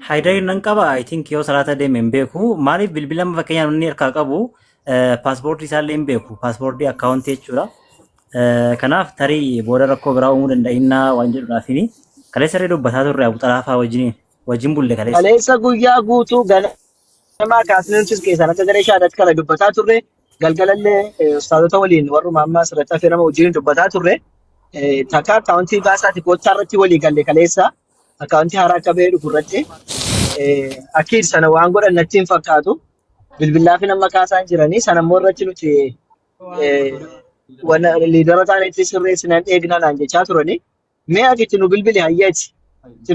Haydari nan qaba I think yoo salaata deeme hin beeku maaliif bilbila fakkeenyaaf inni harkaa qabu paaspoortii isaallee hin beeku paaspoortii akkaawuntii jechuudha. Kanaaf tarii booda rakkoo biraa uumuu danda'innaa waan jedhuudhaafini kaleessa irra dubbataa turre Abu Xalaafaa wajjin bulle kaleessa. Kaleessa guyyaa guutuu ganamaa kaasneensis keessaan akka garee shaadatti kana dubbataa turre galgalallee ustaazota waliin warruma ammaa asirratti affeerama wajjin dubbataa turre takka akkaawuntii baasaati goottaa irratti walii galle kaleessa akkaawuntii haaraa akka bahee dhufu irratti akkiid sana waan godhan natti hin fakkaatu bilbilaa fi nama kaasaan jiranii sana immoo irratti nuti liidara isaaniitti sirreessinaan eegnaa naan jechaa turanii mee ati itti nu bilbili hayyeeti itti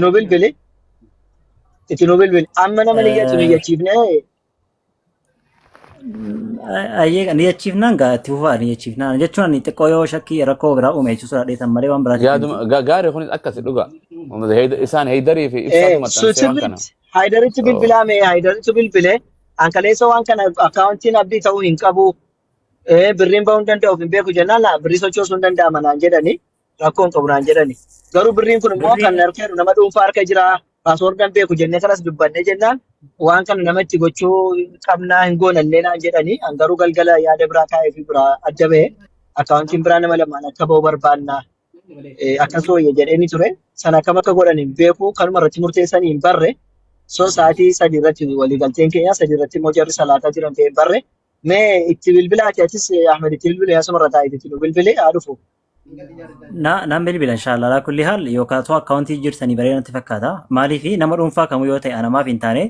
nu bilbili amma nama niyyatu niyyachiifnee ayyee niyyachiifnaan itti fufaa niyyachiifnaan jechuun xiqqoo yoo shakkii rakkoo biraa uume jechuudha dheetan malee waan biraati. Yaaduma gaarii kunis akkasi dhuga isaan haydarii fi ibsaatu maxxansee waan kana. Haydaritti bilbilaa mee haydaritti bilbilee ankaleessa waan kana akkaawuntiin abdii ta'uu hin qabu birriin bahuu hin danda'u hin beeku jennaan birrii sochoosuu hin danda'ama naan jedhani rakkoon qabu naan jedhani garuu birriin kun immoo kan harka nama dhuunfaa harka jira paaswoordiin beeku jennee kanas dubbannee jennaan waan kana namatti gochuu qabnaa hin goonallee naan jedhani garuu galgala yaada biraa kaa'ee fi biraa adda ba'e akkaawuntiin biraa nama lamaan akka ba'u barbaannaa akkas wayya jedheeni ture sana akkam akka godhan hin beeku kanuma irratti murteessanii hin barre soo sa'aatii sadii irratti waliigalteen keenya sadii irratti immoo jarri salaataa jiran ta'e hin barre mee itti bilbilaati atis Ahmed itti bilbilee asuma irra taa'ee itti bilbilee haa dhufu. Naan bilbila inshallah ala kulli haal yookaan too akkaawuntii jirtanii baree natti fakkaata maaliif nama dhuunfaa kamuu yoo ta'e anamaaf hin taane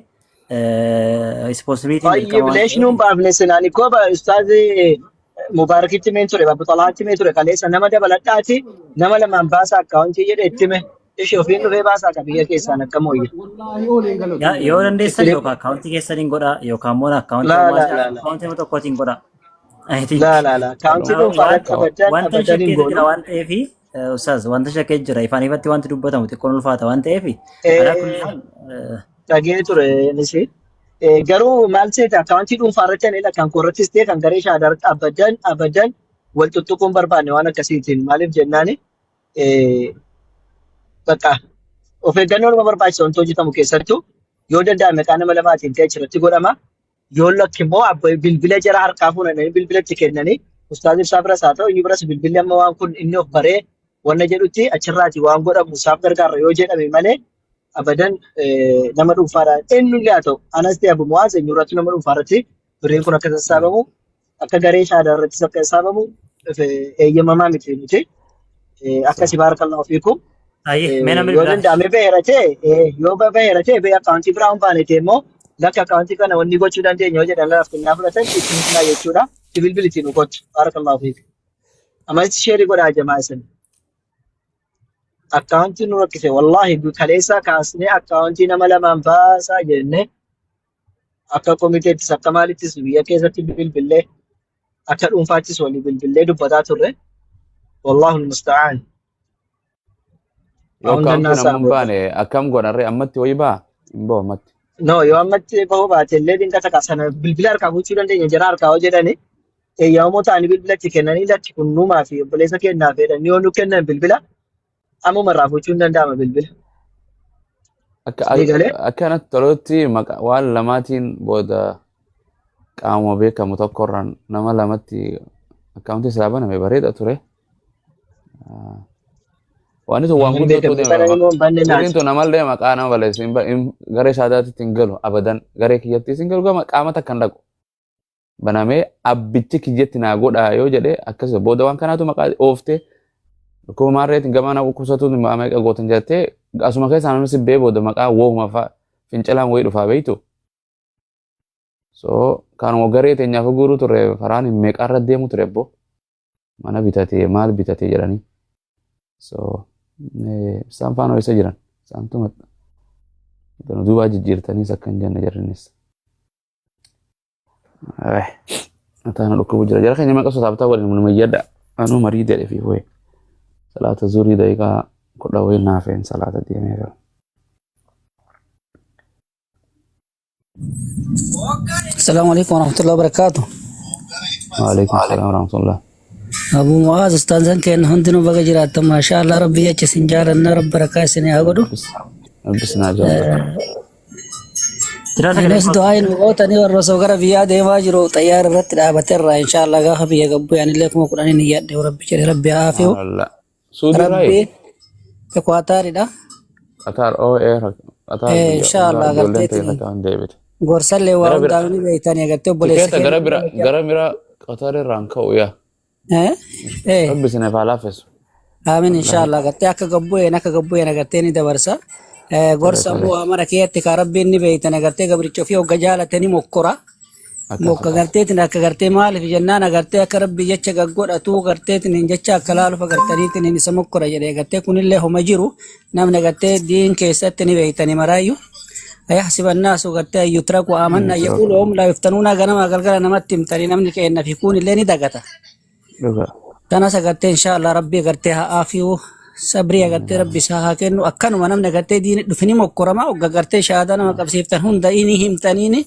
ispoosibiliitiin baay'ee bileeshnuun baafne sinaan ikkoo ustaazi Mubaarakitti mee ture Abu Xalaatti mee ture kaleessa nama dabaladhaati nama lamaan baasa akkaawuntii jedhe itti mee ishee ofiin dhufee baasaa qabiyya keessaan akkam wayya. Yoo dandeessan yookaan akkaawuntii keessaniin godhaa yookaan immoo akkaawuntii tokkootiin godhaa. La. Akkaawuntii dhuunfaadhaan abadan hin goonu. Waan ta'eef ustaaz wanta shakkee jira ifaan ifatti wanti dubbatamu xiqqoon ulfaata waan ta'eef. Dhagee ture nisi. Garuu maal seeta akkaawuntii dhuunfaa irratti ani kan korrattis ta'e kan garee shaadarratti abadan wal tuttuquun barbaanne waan akkasiitiin maaliif jennaani bakka of eeggannoo nama barbaachisa wanti hojjetamu keessattuu yoo danda'ame qaama nama lamaatiin ta'e achirratti godhama. Yoo lakki immoo bilbila jara harkaa fuudhanii bilbilatti kennanii ustaazi ibsaa biras haa ta'u inni biras bilbilli amma waan kun inni of baree wanna jedhutti achirraati waan godhamu isaaf gargaara yoo jedhame malee abadan nama dhuunfaadhaan eenyullee haa ta'u anas ta'e Abu Mu'aaz eenyurratti nama dhuunfaarratti birriin kun akka sassaabamu akka garee shaadaa irrattis akka sassaabamu eeyyamamaa miti nuti akkasi baarakallahu fiikum. Yoo danda'ame baheera ta'e yoo baheera ta'e bee akkaawuntii biraa hin baane ta'e immoo lakka akkaawuntii kana wanni gochuu dandeenya yoo jedhan laaf kennaa fudhatan ittiin filaa jechuudha. Bilbiliti nu gochu baarakallahu fiikum. Ammas sheerii godhaa jamaa isin. Akkaawuntii nu rakkise wallahi kaleessa kaasnee akkaawuntii nama lamaan baasaa jennee akka komiteettis akka maalittis biyya keessatti bilbilee akka dhuunfaattis walii bilbilee dubbataa turre wallahu musta'aan. Yookaan namoonni baane akkam godhanree ammatti wayii baa hin bahu ammatti. No yoo ammatti bahuu baate illee dinqa takka sana bilbila harkaa gochuu dandeenya jara harkaa hoo jedhani eeyyamoo ta'anii bilbilatti kennanii lakki kunnumaa fi obboleessa kennaa fedhan yoo nu kennan bilbila ammuma irraa gochuun danda'ama bilbila. Akkanatti tolootti waan lamaatiin booda qaama beekamu tokkorraan nama lamatti akkaawuntii isaa baname bareeda ture. Waan itu waan guddaa namallee maqaa nama balleessu garee shaadaatti hin galu abadan garee kiyyattis hin galu qaama takka hin dhaqu. Banamee abbichi kiyyatti naa godhaa yoo jedhee akkasuma booda waan kanaatu maqaa ooftee akkuma maarreetiin gamaa kusatu meeqa gootan jettee asuma keessa namni sibbee booda maqaa wooma fa'a fincalaan wayii dhufaa beektu. So kanuma garee teenyaaf guuruu turre faraan meeqaarra deemu ture abbo mana bitatee maal bitatee jedhanii. So isaan faana isa jiran isaantu duubaa jijjiirtaniis akka hin jenne jarrinis. Ataana dhukkubu jira jara keenya meeqa sosaabtaa waliin nama yadda anuu marii jedhe fi hoye salaata zurii daqiiqaa kudha wayii naafeen salaata deemee jira. السلام عليكم ورحمة الله وبركاته. وعليكم السلام ورحمة الله. أبو معاذ أستاذ كان هندنو بقى جرات ما شاء الله ربي يجسن جارنا رب بركاسني أقولو bisna jalla Jira sagalee Anis du'aa hin gootanii warra osoo gara biyyaa deemaa jiru xayyaara irratti dhaabateerra inshaallah gaafa biyya gabbu yaanillee kuma kudhanii ni yaadde rabbi jedhe rabbi haafiu Allah Saudi rabbi right ekwaataaridha Qatar oh Qatar inshaallah garteetiin garteetiin David gorsallee waa hundaa'u ni beeytanii agartee obboleessa tiketa gara mira Qatar irraan ka'u yaa rabbi sinif halaafes aamin inshaallah agartee akka gabbu'een agartee ni dabarsa gorsa ammoo amara keetti ka rabbiin ni beeytan agartee gabricha ofii hogga jaalatanii mokkora mokka garteetiin akka gartee maaliif jennaan agartee akka rabbi jecha gaggodhatu garteetiin jecha akka laaluuf agartaniitiin isa mokkora jedhee agartee kunillee homa jiru namni agartee diin keessatti ni beeytanii maraayyuu أيحسب الناس قد يتركوا آمنا يقولوا هم لا يفتنون غنما غلغلا نمت امتني نمني كأن في كون اللي ندقتا تناسا قد إن شاء الله ربي قد آفيو صبري قد ربي ساها كأنه أكنوا منمنا قد دين دفني مكرما وقد شهادنا ما قبسيفتن هون ديني همتنيني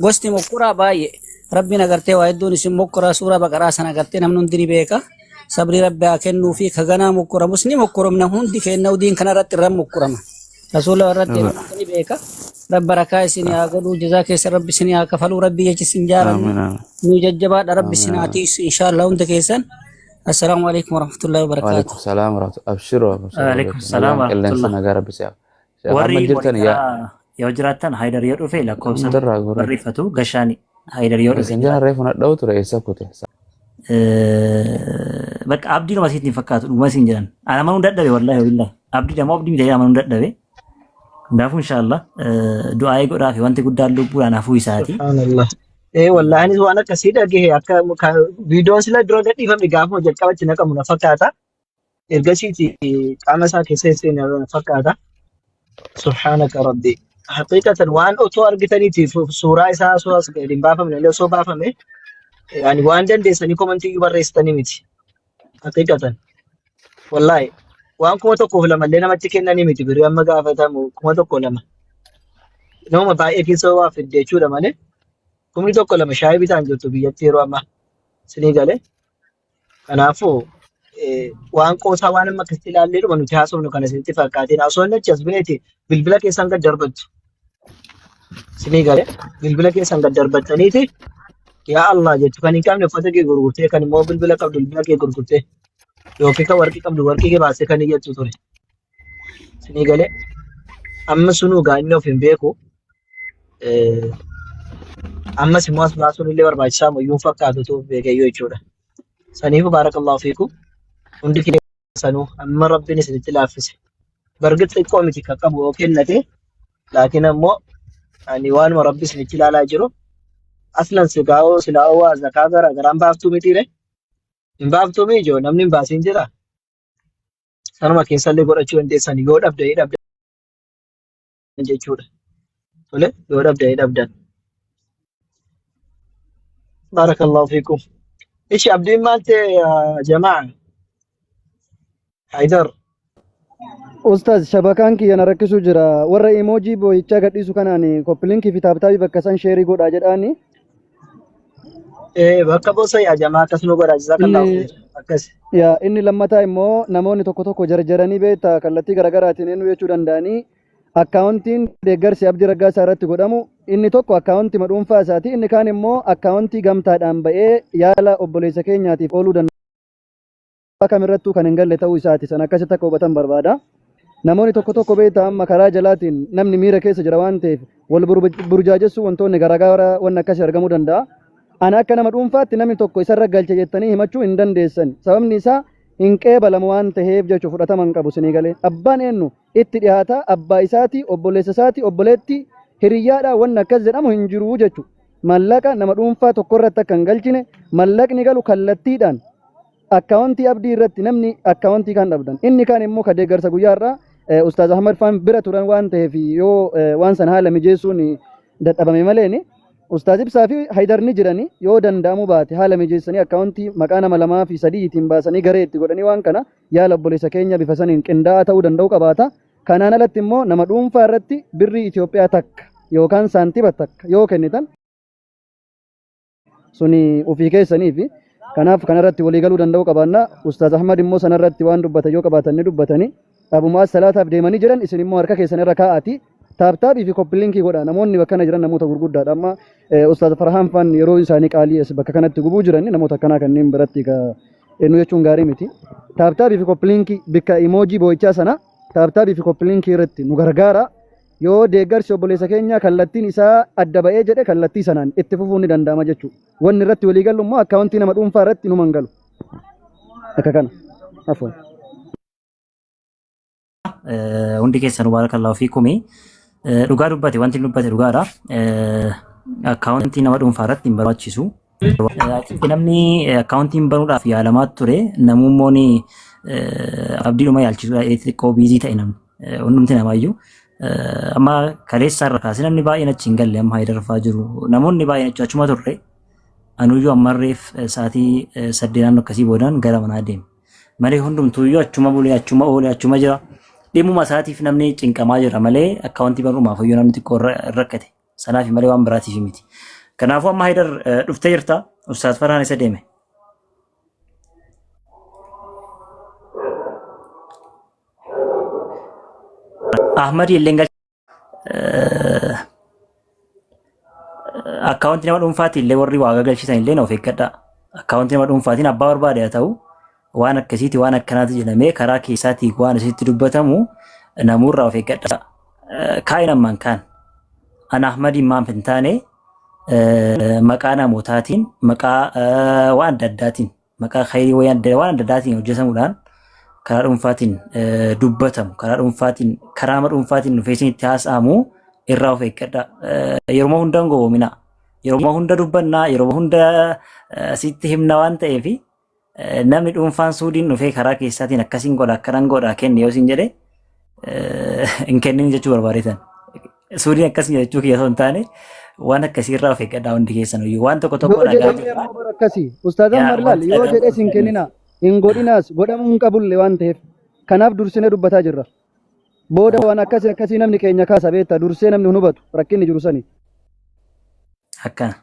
قستي مكرا باي ربنا قد وايدوني سم مكرا سورة بقرا سنة قد نمنون دري بيكا صبري ربي أكنوا في خغنا مكرا مسني مكرا من هون دي كأنه دين كنا رت الرم مكرما رسول الله رت نمني بيكا رب بركاي سني أقول جزاك ربي سني أكفلوا ربي يجي سنجار نوججبات ربي سناتي إن شاء الله وانت كيسن السلام عليكم ورحمة الله وبركاته. وعليكم السلام ورحمة الله أبشروا وعليكم السلام ورحمة الله. نجار بسيا وري يا وجراتن هايدر يورو في لكم ريفتو غشاني هايدر يورو سنجار ريفنا دوت رئيسا كوتي بك عبدي لو مسيتني فكاتو ما سنجان أنا ما ندد والله والله عبدي ده ما عبدي مجاي ما ندد دافو إن شاء الله دعاء يقول رافي وانت قد دالو بولا نافوي ساعتي سبحان الله والله أنا وانا كسيد أجيه أكا فيديو سلا درجة إفهم إجابة جت كابت نكا منافقة إرجعي تي كما سا كيسين منافقة سبحانك ربي حقيقة وان أتو أرجتني تي سورة إسا سورة سكيرين بافهم لله سو بافهم يعني وان دن ديسني كومنتي يبرستني ميتي حقيقة والله وان كم تقول لما لنا ما تكلنا نيمتي بريء أما قافة مو كم تقول لما نوم باي كيسوا في الدشور مانه كم تقول لما شاي بيتان جوتو بيجتي روما سنيجالي أنا فو وان كوسا وان ما كستيل على ليرو منو جهاز منو كنا سنتي فكاتين أصلاً جذبنيتي بالبلا كيسان كدربت سنيجالي بالبلا كيسان كدربت تانيتي يا الله جت كان يكمل نفسه كي غرورته كان مو بالبلا كم بالبلا كي غرورته يوكي كوركي كم دواركي के बात से करने की चुतुरे सुनी गले अम्म सुनो gyno film Beko अम्म सिमास बासु नीले और बादशाह मयूं फक्का तो बेके यो चोड़ा सनी को बारक अल्लाह फीकु उनकी किले सनु अम्म रब्बी ने सिद्ध लाफिस बरगत से कॉमिटी का कब वो खेलने थे लेकिन अम्मो निवान में रब्बी सिद्ध लाला जरो असलन से गाओ सिलाओ ज़कागर अगर हम बाप तुम्हें तीरे Imbaaf tumii ijoo namni imbaasiin jira. Sanuma keessallee godhachuu dandeessan yoo dhabdan jechuudha. Tole yoo dhabdan. Barakallahu fiikum. Ishi abdiin maal ta'e jamaa Haydar. Ustaz shabakaan kiyya na rakkisuu jira. Warra emoojii boo'ichaa gadhiisu kanaan koppilinkii fi taaptaabii bakka san sheerii godhaa jedhaani. Bakka bosa yaa jamaa akkas nu godha jazakallahu khair akkas. Yaa inni lammataa immoo namoonni tokko jarjaranii beektaa kallattii garaagaraatiin eenyu jechuu danda'anii akkaawuntiin deeggarsi abdii raggaasaa irratti godhamu inni tokko akkaawuntii dhuunfaa isaati inni kaan immoo akkaawuntii gamtaadhaan ba'ee yaala obboleessa keenyaatiif ooluu danda'a. Kamirrattuu kan hin galle ta'uu isaati san akkasitti akka hubatan barbaada. Namoonni tokko beektaa amma karaa jalaatiin namni miira keessa jira waan ta'eef wal burjaajessuu wantoonni garaagaraa waan akkasii argamuu danda'a. Ana akka nama dhuunfaatti namni tokko isarra galche jettanii himachuu hin dandeessan. Sababni isaa hin qeebalamu waan ta'eef jechuun fudhatama hin qabu sinii galee. Abbaan eenyu itti dhiyaata abbaa isaati obboleessa isaati obboleetti hiriyyaadhaa waan akkas jedhamu hin jiru jechuudha. Mallaqa nama dhuunfaa tokko irratti akka hin galchine mallaqni galu kallattiidhaan akkaawuntii abdii irratti namni akkaawuntii kan dhabdan. Inni kaan immoo ka deeggarsa guyyaarraa Ustaaz Ahmad Faan bira turan waan ta'eef yoo waan san haala mijeessuun dadhabame maleeni. Ustaaz Ibsaa fi Haydarni jiranii yoo danda'amu baate haala mijeessanii akkaawuntii maqaa nama 2 fi 3 ittiin baasanii garee itti godhanii waan kana yaala obboleessa keenya bifa saniin qindaa'aa ta'uu danda'u qabaata. Kanaan alatti immoo nama dhuunfaa irratti birrii Itoophiyaa takka yookaan saantiba takka yoo kennitan suni ofii keessanii fi kanaaf kanarratti walii galuu danda'u qabaanna. Ustaaz Ahmad immoo sanarratti waan dubbatan yoo qabaatan ni dubbatanii abumaa salaataaf deemanii jiran isin immoo harka keessan irra kaa'aati taaptaabii fi koppiliinkii godha namoonni bakka kana jiran namoota gurguddaadha amma ustaaz Farhaan faan yeroo isaanii qaalii as bakka kanatti gubuu jiran namoota akkanaa kanneen biratti nu jechuun gaarii miti taaptaabii fi koppiliinkii bikka imoojii boo'ichaa sana taaptaabii fi koppiliinkii irratti nu gargaara yoo deeggarsi obboleessa keenya kallattiin isaa adda ba'ee jedhe kallattii sanaan itti fufuun ni danda'ama jechuudha wanni irratti walii gallu immoo akkaawuntii nama dhuunfaa irratti nu mangalu akka kana afwan hundi keessan baarakallahu fiikum dhugaa dubbate wanti dubbate dhugaadha akkaawuntii nama dhuunfaa irratti hin barbaachisu namni akkaawuntiin banuudhaaf yaalamaa ture namummoon abdiidhuma yaalchisuudha xiqqoo biizii ta'e namni hundumti namaayyuu amma kaleessaa irra kaasee namni baay'een achi hin galle amma Haydarfaa jiru namoonni baay'een achi achuma turre anuyyuu ammarreef sa'aatii 8 akkasii boodaan gara manaa deeme malee hundumtuuyyuu achuma bulee achuma oolee achuma jira dhimuma isaatiif namni cinqamaa jira malee akkaawuntii banuudhaaf iyyuu namni xiqqoo rakkate sanaaf malee waan biraatiif miti. Kanaafuu amma Haydar dhuftee jirta Ustaaz Farhaan isa deeme. Ahmad illee akkaawuntii nama dhuunfaatiin illee warri waa galchisan illee of eeggadha. Akkaawuntii nama dhuunfaatiin abbaa barbaade haa ta'u waan akkasiiti waan akkanaati jedhamee karaa keessaatii waan asitti dubbatamu namurraa of eeggadha. Kaa'in ammaan kaan ana Ahmadiin maaf hin taane maqaa namootaatiin maqaa waan adda addaatiin maqaa khayrii waan adda addaatiin hojjetamuudhaan karaa dhuunfaatiin dubbatamu karaa dhuunfaatiin karaa nama dhuunfaatiin dhufeessin itti haasa'amu irraa of eeggadha. Yeroo hunda hin goomina yeroo hunda dubbannaa yeroo hunda sitti himna waan ta'eef namni dhuunfaan suudiin dhufee karaa keessaatiin akkasiin godha akkanan godha kenne yoo isin jedhe hin kennin jechuu barbaadetan. Suudiin akkasii jechuu kiyya osoo hin taane waan akkasii irraa of eeggadhaa hundi keessan waan tokko tokko dhagaa jirra. Akkasii ustaazan Marlaal yoo jedhe sin kennina hin godhinaas godhamuu hin qabulle waan ta'eef kanaaf dursinee dubbataa jirra. Booda waan akkasii namni keenya kaasa beektaa dursee namni hin hubatu rakkinni jiru sani. Akkana.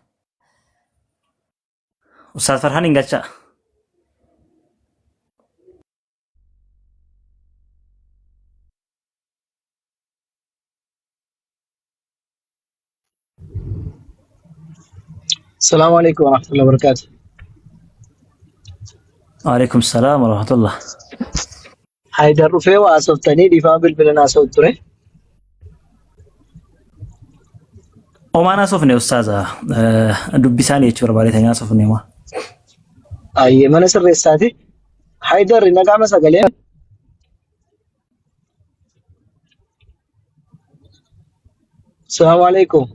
Ustaaz Farhaan hin galchaa. السلام عليكم ورحمة الله وبركاته. وعليكم السلام ورحمة الله. حيدر رفيع وأصفتني دفاع بالبلنا صوت تري. وما نصفني أستاذة دبساني يتشور بالي ثاني نصفني ما. أي من سر الساتي حيدر نقام سقلي. السلام عليكم.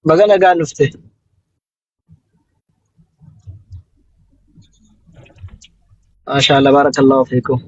بقى نقال نفته ما شاء الله بارك الله فيكم.